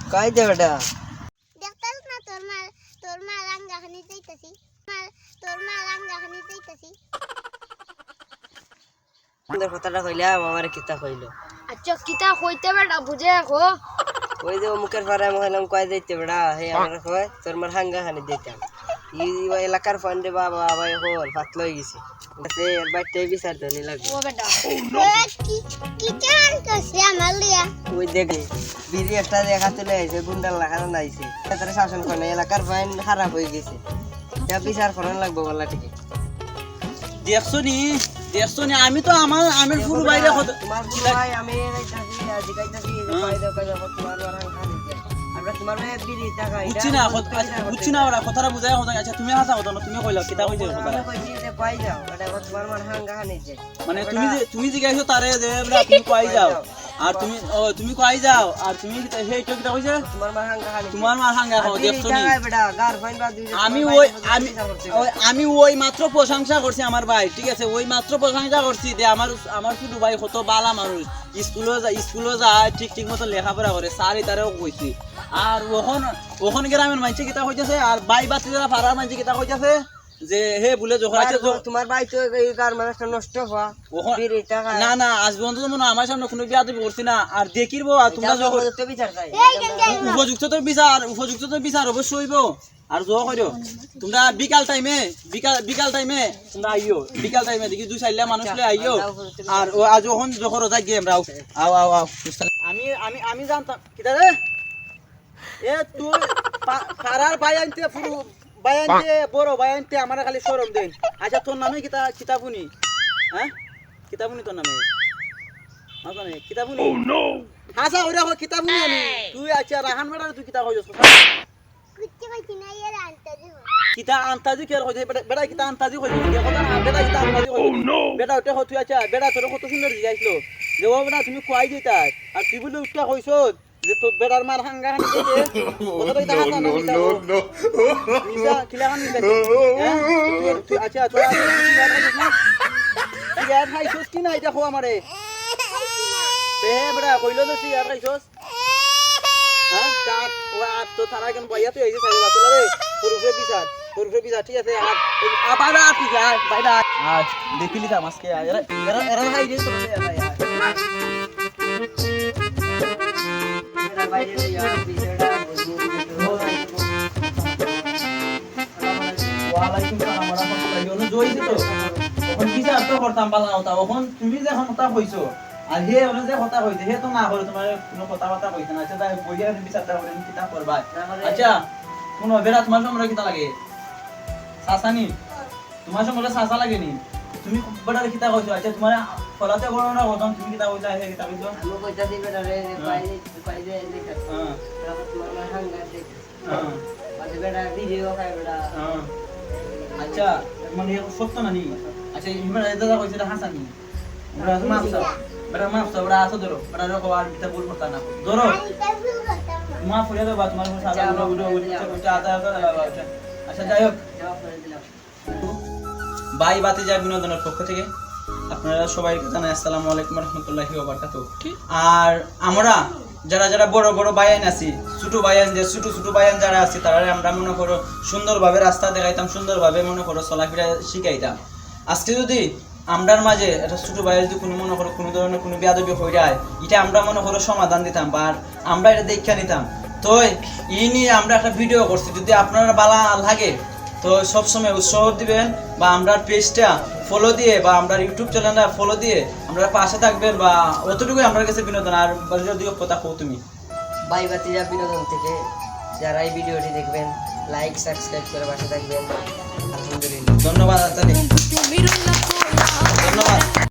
কই দে বেটা দেখতাছ না তোর মা রাঙ্গা খানি যাইতাছি তোর মা রাঙ্গা খানি যাইতাছি সুন্দর কথাটা কইলা আমারে কিতা কইলো আচ্ছা কিতা কইতে বেটা বুঝে রাখো ওই যে মুখের পাড়ায় মহিলাম কয় যাইতে বেটা হে আমরা কয় তোর মার হাঙ্গা খানি দিতাম এই এলাকার ফান্ডে বাবা ভাই হল পাতলা হয়ে গেছে এর বাইতে বিচার ধনি লাগবে ও বেটা কি চান কইছে আমার লিয়া ওই দেখে বিড়ি একটা দেখা তুলে আইছে গুন্ডাল লাগানো নাইছে তারা শাসন করে এলাকার ফাইন খারাপ হয়ে গেছে যা বিচার করান লাগবে বলা ঠিক দেখছো নি আমি তো আমার পুরো বাইরে তোমার ভাই আমি যাইতাছি আজ গাইতাছি ভাই দাও কাজ তোমার আর খালি আমরা তোমার ভাই বিড়ি টাকা বুঝছি না ওরা কথাটা বুঝায় কথা আচ্ছা তুমি হাসা কথা না তুমি কইলা কিতা কইছো কথা কইছি যে পাই যাও এটা তোমার মার হাঙ্গা খানিছে মানে তুমি জিজ্ঞাসা তারে যে তুমি কই যাও আর তুমি কই যাও আর তুমি সেই তো কিতা কইছে তোমার মার হাঙ্গা খাও দেখছো নি আমি ওই মাত্র প্রশংসা করছি আমার ভাই ঠিক আছে ওই মাত্র প্রশংসা করছি যে আমার শুধু ভাই কত বালা মানুষ স্কুলে যায় ঠিক মতো লেখাপড়া করে স্যারই তারেও কইছি আর ওখন গ্রামের মানুষ কিতা কইতেছে আর বাই বাতি যারা পাড়ার মানুষ কিতা কইতেছে যে হে বলে যখন আছে তোমার ভাই তো এই কার মানুষটা নষ্ট হওয়া না আজ পর্যন্ত মনে আমার সামনে কোনো বিয়া তুমি করছি না আর দেখিরবো আর তোমরা যখন উপযুক্ত তো বিচার অবশ্যই হইব আর যো করো তোমরা বিকাল টাইমে তোমরা আইও বিকাল টাইমে দেখি দুই চাইলে মানুষ লই আইও আর আজ যখন রোজা গিয়ে আমরা আও আমি জানতাম কিতা রে এ তুই পাড়ার ভাই আনতে পুরো বায়ানতে বড় বায়ানতে আমার খালি শরম দেন আচ্ছা তোর নামে কিতাবুনি হ্যাঁ কিতাবুনি তোর নামে মানে কিতাবুনি ও নো হাসা ওরা কো কিতাবুনি আমি তুই আচ্ছা রাহান বেড়া তুই কিতা কইছস কুচ্চি কইছি না এর আনতাজি কিতা আনতাজি কি কইছে বেড়া কিতা আনতাজি কইছে কথা না বেড়া কিতা আনতাজি কইছে ও নো বেড়া ওটা তুই আচ্ছা বেড়া তোর কত সুন্দর জিগাইছলো যে ও বেড়া তুমি কই দিতা আর তুই বলে উঠা কইছস যে তো বেড়ার মার হাঙ্গা হানি দে কথা তো দেখা না নিসা কিলা হানি দে তুই আচ্ছা তুই আর খাইছস কি না এটা খো আমারে তে বেড়া কইলো তো তুই আর খাইছস হ্যাঁ তার ও আর তো তারা কেন বাইয়া তুই আইছিস সাইড বাসলা রে তোর উপরে বিচার ঠিক আছে আর আবার আতি যায় বাইরে আর দেখিলি তা মাসকে এরা হাই রে তোর তুমি যে কথা কইছো আর হে যে কথা কইছে হে তো না করে তোমার কোনো কথা কইছে না আচ্ছা বইয়া বিচারটা করে কিতা করবা আচ্ছা কোন বেড়া তোমার সময় কিতা লাগে সাসানি তোমার সময় সাসা লাগে নি তুমি বড় কিতা কইছো আচ্ছা তোমার ফলাতে বড় না কথা তুমি কিতা কইছা হে কিতা কইছো আমি কইতা দিই বেটা রে পাই দে দেখ হ্যাঁ তোমার মার হাঙ্গা দেখ হ্যাঁ আজ বেটা ভিডিও খাই বেটা হ্যাঁ আচ্ছা মানে সত্য না নি আচ্ছা ইমরা দাদা কইছে হাসানি বেটা মাফ বড় আসো ধরো বড় রকম আর কিতা ভুল করতা না ধরো মাফ করে দাও তোমার সাদা উঠে আদা আচ্ছা যাই হোক বাই বাতি যা বিনোদনের পক্ষ থেকে আপনারা সবাইকে জানাই আসসালামু আলাইকুম ওয়া রাহমাতুল্লাহি ওয়া বারাকাতুহু আর আমরা যারা বড় বায়ান আছি ছোট বায়ান যারা আছে তারা আমরা মনে করো সুন্দরভাবে রাস্তা দেখাইতাম সুন্দরভাবে মনে করো চলাফেরা শিখাইতাম আজকে যদি আমরার মাঝে একটা ছোট ভাইয়ের যদি কোনো মনে করো কোনো ধরনের কোনো বেয়াদবি হয়ে যায় এটা আমরা মনে করো সমাধান দিতাম বা আমরা এটা দেখা নিতাম তো এই নিয়ে আমরা একটা ভিডিও করছি যদি আপনারা ভালো লাগে তো সবসময় উৎসাহ দিবেন বা আমরা পেজটা ফলো দিয়ে বা আমরা ইউটিউব চ্যানেলটা ফলো দিয়ে আমরা পাশে থাকবেন বা অতটুকুই আমার কাছে বিনোদন আর যদি কথা কও তুমি বাই বাতিজা বিনোদন থেকে যারা এই ভিডিওটি দেখবেন লাইক সাবস্ক্রাইব করে পাশে থাকবেন আলহামদুলিল্লাহ ধন্যবাদ